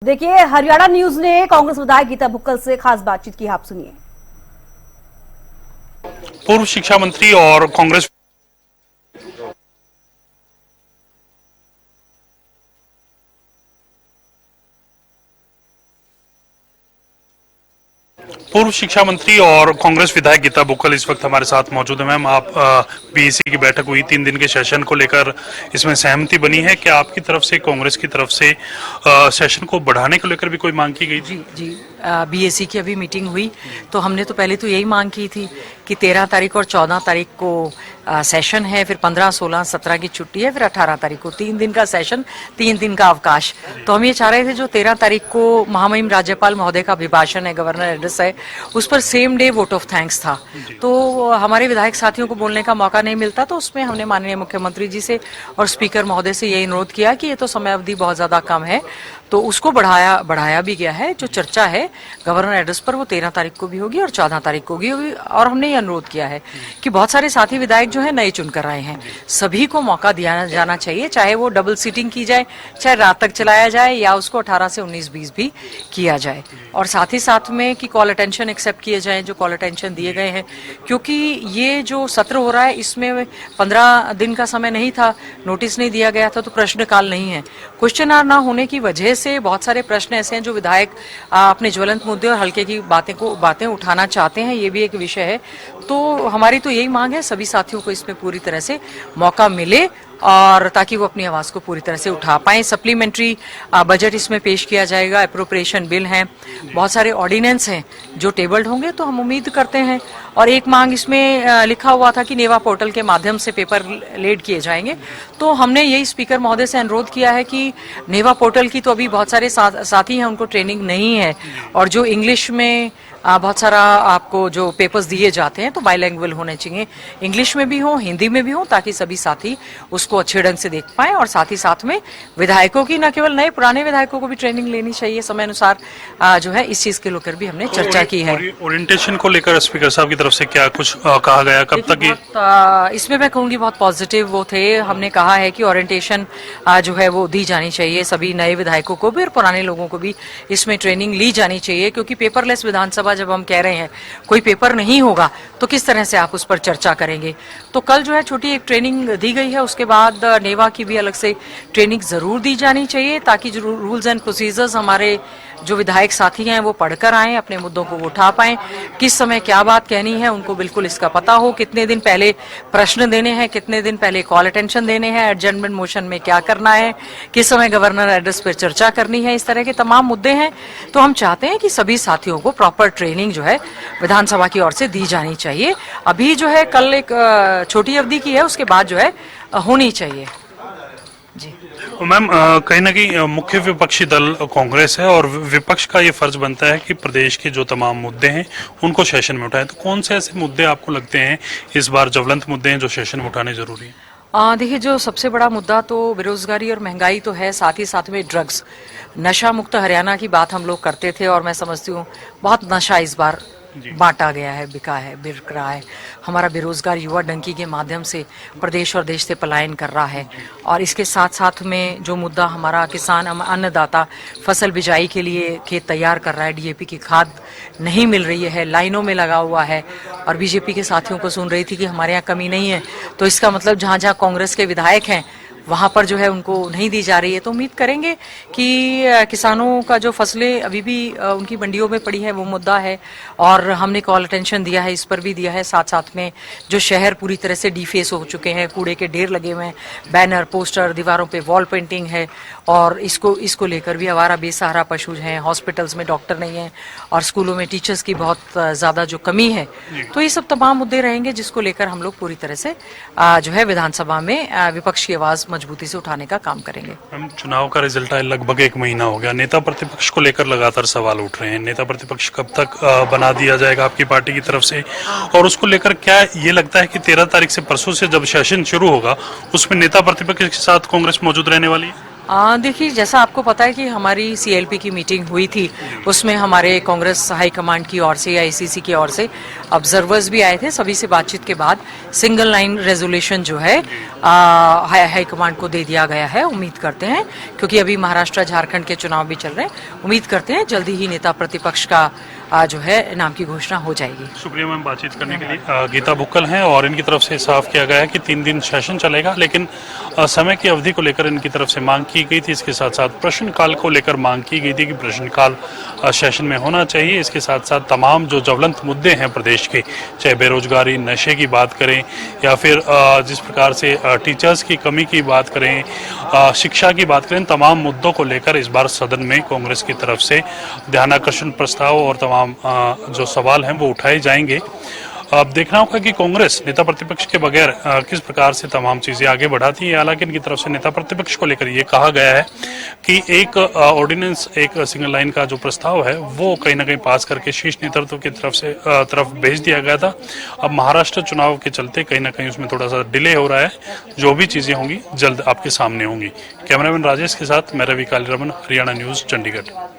देखिए, हरियाणा न्यूज ने कांग्रेस विधायक गीता बुक्कल से खास बातचीत की, आप सुनिए। पूर्व शिक्षा मंत्री और कांग्रेस विधायक गीता बुक्कल इस वक्त हमारे साथ मौजूद है। मैम, आप बीएसी की बैठक हुई, 3 दिन के सेशन को लेकर इसमें सहमति बनी है। क्या आपकी तरफ से, कांग्रेस की तरफ से सेशन को बढ़ाने को लेकर भी कोई मांग की गई थी? जी, बीएसी की अभी मीटिंग हुई तो हमने तो पहले तो यही मांग की थी कि 13 तारीख और 14 तारीख को सेशन है, फिर 15, 16, 17 की छुट्टी है, फिर 18 तारीख को 3 दिन का सेशन, 3 दिन का अवकाश। तो हम ये चाह रहे थे जो 13 तारीख को महामहिम राज्यपाल महोदय का अभिभाषण है, गवर्नर एड्रेस है, उस पर same day vote of thanks था। तो हमारे विधायक साथियों को बोलने का मौका नहीं मिलता, तो उसमें हमने माननीय मुख्यमंत्री जी से और स्पीकर महोदय से यही अनुरोध किया कि ये तो समय अवधि बहुत ज्यादा कम है, तो उसको बढ़ाया भी गया है। जो चर्चा है गवर्नर एड्रेस पर वो 13 तारीख को भी होगी और 14 तारीख को भी होगी। और हमने ये अनुरोध किया है कि बहुत सारे साथी विधायक जो है नए चुनकर आए हैं, सभी को मौका दिया जाना चाहिए, चाहे वो डबल सीटिंग की जाए, चाहे रात तक चलाया जाए, या उसको 18 से 19-20 भी किया जाए। और साथ ही साथ में कि कॉल अटेंशन एक्सेप्ट किए जाए, जो कॉल अटेंशन दिए गए हैं, क्योंकि ये जो सत्र हो रहा है इसमें 15 दिन का समय नहीं था, नोटिस नहीं दिया गया था, तो प्रश्नकाल नहीं है। क्वेश्चन आवर ना होने की वजह से बहुत सारे प्रश्न ऐसे हैं जो विधायक अपने ज्वलंत मुद्दे और हल्के की बातें उठाना चाहते हैं, ये भी एक विषय है। तो हमारी तो यही मांग है सभी साथियों को इसमें पूरी तरह से मौका मिले और ताकि वो अपनी आवाज को पूरी तरह से उठा पाएं। सप्लीमेंट्री बजट इसमें पेश किया जाएगा, अप्रोप्रिएशन बिल हैं, बहुत सारे ऑर्डिनेंस हैं जो टेबल्ड होंगे, तो हम उम्मीद करते हैं। और एक मांग इसमें लिखा हुआ था कि नेवा पोर्टल के माध्यम से पेपर लेड किए जाएंगे, तो हमने यही स्पीकर महोदय से अनुरोध किया है कि नेवा पोर्टल की तो अभी बहुत सारे साथी हैं, उनको ट्रेनिंग नहीं है, और जो इंग्लिश में बहुत सारा आपको जो पेपर्स दिए जाते हैं तो बाइलैंग्वेज होने चाहिए, इंग्लिश में भी हो, हिंदी में भी हो, ताकि सभी साथी उसको अच्छे ढंग से देख पाएं। और साथ ही साथ में विधायकों की, न केवल नए पुराने विधायकों को भी ट्रेनिंग लेनी चाहिए समय अनुसार, जो है इस चीज के लेकर भी हमने चर्चा की है। ओरिएंटेशन को लेकर स्पीकर साहब की तरफ से क्या कुछ कहा गया, कब तक? इसमें मैं कहूंगी बहुत पॉजिटिव वो थे। हमने कहा है कि ओरिएंटेशन जो है वो दी जानी चाहिए, सभी नए विधायकों को भी और पुराने लोगों को भी इसमें ट्रेनिंग ली जानी चाहिए, क्योंकि पेपरलेस विधानसभा जब हम कह रहे हैं, कोई पेपर नहीं होगा तो किस तरह से आप उस पर चर्चा करेंगे। तो कल जो है छोटी एक ट्रेनिंग दी गई है, उसके बाद नेवा की भी अलग से ट्रेनिंग जरूर दी जानी चाहिए, ताकि जो रूल्स एंड प्रोसीजर्स हमारे जो विधायक साथी हैं वो पढ़कर आएं, अपने मुद्दों को उठा पाएं, किस समय क्या बात कहनी है उनको बिल्कुल इसका पता हो, कितने दिन पहले प्रश्न देने हैं, कितने दिन पहले कॉल अटेंशन देने हैं, एडजर्नमेंट मोशन में क्या करना है, किस समय गवर्नर एड्रेस पर चर्चा करनी है, इस तरह के तमाम मुद्दे हैं। तो हम चाहते हैं कि सभी साथियों को प्रॉपर ट्रेनिंग जो है विधानसभा की ओर से दी जानी चाहिए। अभी जो है कल एक छोटी अवधि की है, उसके बाद जो है होनी चाहिए। जी मैम, कहीं ना कहीं मुख्य विपक्षी दल कांग्रेस है और विपक्ष का ये फर्ज बनता है कि प्रदेश के जो तमाम मुद्दे हैं उनको सेशन में उठाएं। तो कौन से ऐसे मुद्दे आपको लगते हैं इस बार ज्वलंत मुद्दे हैं जो सेशन में उठाने जरूरी है? देखिए, जो सबसे बड़ा मुद्दा तो बेरोजगारी और महंगाई तो है, साथ ही साथ में ड्रग्स, नशा मुक्त हरियाणा की बात हम लोग करते थे, और मैं समझती हूँ बहुत नशा इस बार बांटा गया है, बिक रहा है। हमारा बेरोजगार युवा डंकी के माध्यम से प्रदेश और देश से पलायन कर रहा है। और इसके साथ साथ में जो मुद्दा हमारा किसान अन्नदाता फसल बिजाई के लिए खेत तैयार कर रहा है, डीएपी की खाद नहीं मिल रही है, लाइनों में लगा हुआ है, और बीजेपी के साथियों को सुन रही थी कि हमारे यहाँ कमी नहीं है, तो इसका मतलब जहाँ जहाँ कांग्रेस के विधायक हैं वहां पर जो है उनको नहीं दी जा रही है। तो उम्मीद करेंगे कि किसानों का जो फसलें अभी भी उनकी मंडियों में पड़ी है वो मुद्दा है, और हमने कॉल अटेंशन दिया है, इस पर भी दिया है। साथ साथ में जो शहर पूरी तरह से डिफेस हो चुके हैं, कूड़े के ढेर लगे हुए हैं, बैनर, पोस्टर, दीवारों पे वॉल पेंटिंग है, और इसको लेकर भी आवारा बेसहारा पशु हैं, हॉस्पिटल्स में डॉक्टर नहीं है, और स्कूलों में टीचर्स की बहुत ज्यादा जो कमी है। तो ये सब तमाम मुद्दे रहेंगे जिसको लेकर हम लोग पूरी तरह से जो है विधानसभा में विपक्ष की आवाज मजबूती से उठाने का काम करेंगे। हम चुनाव का रिजल्ट आए लगभग 1 महीना हो गया, नेता प्रतिपक्ष को लेकर लगातार सवाल उठ रहे हैं। नेता प्रतिपक्ष कब तक बना दिया जाएगा आपकी पार्टी की तरफ से, और उसको लेकर क्या ये लगता है कि 13 तारीख से, परसों से जब सेशन शुरू होगा, उसमें नेता प्रतिपक्ष के साथ कांग्रेस मौजूद रहने वाली है? देखिए, जैसा आपको पता है कि हमारी सीएलपी की मीटिंग हुई थी, उसमें हमारे कांग्रेस हाईकमांड की ओर से या आईसीसी की ओर से ऑब्जर्वर्स भी आए थे। सभी से बातचीत के बाद सिंगल लाइन रेजोल्यूशन जो है हाईकमांड को दे दिया गया है। उम्मीद करते हैं, क्योंकि अभी महाराष्ट्र झारखंड के चुनाव भी चल रहे हैं, उम्मीद करते हैं जल्दी ही नेता प्रतिपक्ष का जो है नाम की घोषणा हो जाएगी। शुक्रिया मैम बातचीत करने के लिए। गीता बुक्कल हैं और इनकी तरफ से साफ किया गया है कि 3 दिन सेशन चलेगा, लेकिन समय की अवधि को लेकर इनकी तरफ से मांग की गई थी। इसके साथ साथ प्रश्नकाल को लेकर मांग की गई थी कि प्रश्नकाल सेशन में होना चाहिए। इसके साथ साथ तमाम जो ज्वलंत मुद्दे हैं प्रदेश के, चाहे बेरोजगारी, नशे की बात करें या फिर जिस प्रकार से टीचर्स की कमी की बात करें, शिक्षा की बात करें, तमाम मुद्दों को लेकर इस बार सदन में कांग्रेस की तरफ से ध्यानाकर्षण प्रस्ताव और तमाम जो सवाल हैं वो उठाए जाएंगे। अब देखना होगा कि कांग्रेस नेता प्रतिपक्ष के बगैर किस प्रकार से तमाम चीजें आगे बढ़ाती है। हालांकि इनकी तरफ से नेता प्रतिपक्ष को लेकर ये कहा गया है कि एक ऑर्डिनेंस, एक सिंगल लाइन का जो प्रस्ताव है वो कहीं ना कहीं पास करके शीर्ष नेतृत्व की तरफ भेज दिया गया था। अब महाराष्ट्र चुनाव के चलते कहीं ना कहीं उसमें थोड़ा सा डिले हो रहा है। जो भी चीजें होंगी जल्द आपके सामने होंगी। कैमरामैन राजेश के साथ मैं रवि कालीरमन, हरियाणा न्यूज, चंडीगढ़।